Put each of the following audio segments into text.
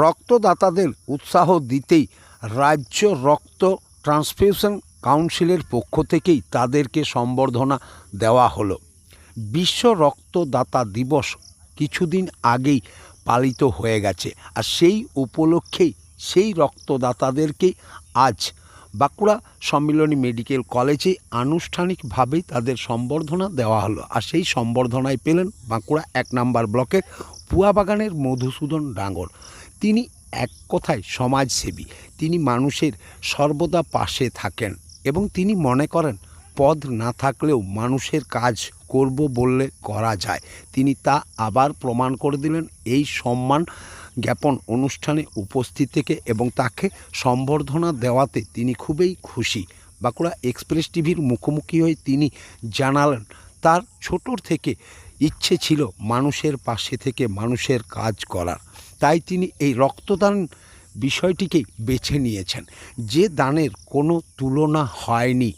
রক্তদাতাদের উৎসাহ দিতেই রাজ্য রক্ত ট্রান্সফিউশন কাউন্সিলের পক্ষ থেকেই তাদেরকে সম্বর্ধনা দেওয়া হলো। বিশ্ব রক্তদাতা দিবস কিছুদিন আগেই পালিত হয়ে গেছে, আর সেই উপলক্ষেই সেই রক্তদাতাদেরকেই আজ বাঁকুড়া সম্মিলনী মেডিকেল কলেজে আনুষ্ঠানিকভাবেই তাদের সম্বর্ধনা দেওয়া হলো। আর সেই সম্বর্ধনায় পেলেন বাঁকুড়া 1 নম্বর ব্লকের পুয়াবাগানের মধুসূদন ডাঙ্গর। তিনি এক কথায় সমাজসেবী, তিনি মানুষের সর্বদা পাশে থাকেন এবং তিনি মনে করেন পদ না থাকলেও মানুষের কাজ করব বললে করা যায়। তিনি তা আবার প্রমাণ করে দিলেন এই সম্মান জ্ঞাপন অনুষ্ঠানে উপস্থিত থেকে, এবং তাকে সম্বর্ধনা দেওয়াতে তিনি খুবই খুশি। বাঁকুড়া এক্সপ্রেস টিভির মুখোমুখি হয়ে তিনি জানালেন তার ছোটোর থেকে ইচ্ছে ছিল মানুষের পাশে থেকে মানুষের কাজ করার, তাই তিনি এই রক্তদান বিষয়টিকেই বেছে নিয়েছেন। যে দানের কোনো তুলনা হয়নি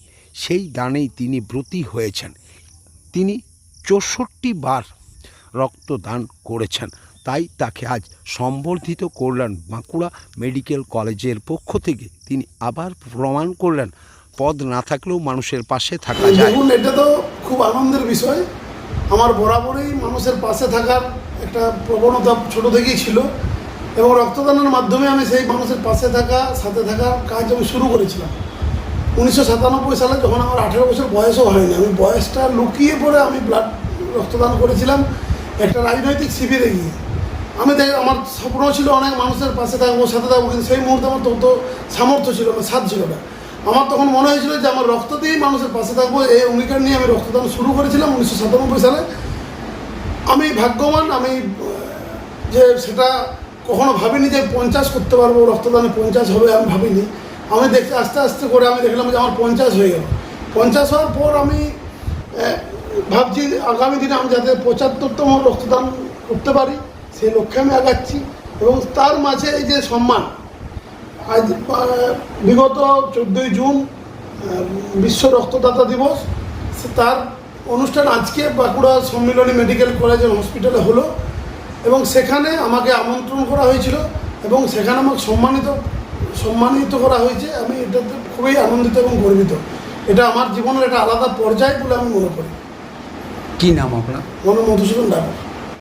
সেই দানেই তিনি ব্রতী হয়েছেন। তিনি 64 বার রক্তদান করেছেন, তাই তাকে আজ সম্বর্ধিত করলেন বাঁকুড়া মেডিকেল কলেজের পক্ষ থেকে। তিনি আবার প্রমাণ করলেন পদ না থাকলেও মানুষের পাশে থাকা যায়। দেখুন, এটা তো খুব আনন্দের বিষয়। আমার বরাবরই মানুষের পাশে থাকার একটা প্রবণতা ছোটো থেকেই ছিল, এবং রক্তদানের মাধ্যমে আমি সেই মানুষের পাশে থাকা সাথে থাকার কাজ আমি শুরু করেছিলাম 1997 সালে, যখন আমার 18 বছর বয়সও হয়নি। আমি বয়সটা লুকিয়ে পড়ে আমি ব্লাড রক্তদান করেছিলাম একটা রাজনৈতিক শিবিরে গিয়ে। আমি আমার স্বপ্ন ছিল অনেক মানুষের পাশে থাকবো, সাথে থাকবো, কিন্তু সেই মুহূর্তে আমার তত সামর্থ্য ছিল না, সাথ ছিল না। আমার তখন মনে হয়েছিল যে আমার রক্ত দিয়েই মানুষের পাশে থাকবো, এই অঙ্গীকার নিয়ে আমি রক্তদান শুরু করেছিলাম 1997 সালে। আমি ভাগ্যবান, আমি যে সেটা কখনো ভাবিনি যে 50 করতে পারবো, রক্তদানে 50 হবে আমি ভাবিনি। আমি দেখতে আস্তে আস্তে করে আমি দেখলাম যে আমার 50 হয়ে গেল। 50 হওয়ার পর আমি ভাবছি আগামী দিনে আমি যাতে 75তম রক্তদান করতে পারি, সেই লক্ষ্যে আমি আগাচ্ছি। এবং তার মাঝে এই যে সম্মান, আজ বিগত 14ই জুন বিশ্ব রক্তদাতা দিবস, তার অনুষ্ঠান আজকে বাঁকুড়া সম্মিলনী মেডিকেল কলেজ অ্যান্ড হসপিটালে হলো, এবং সেখানে আমাকে আমন্ত্রণ করা হয়েছিল এবং সেখানে আমাকে সম্মানিত করা হয়েছে। আমি এটাতে খুবই আনন্দিত এবং গর্বিত। এটা আমার জীবনের একটা আলাদা পর্যায় বলে আমি মনে করি। কী নাম আপনার? মধুসূদন ডাঙ্গর।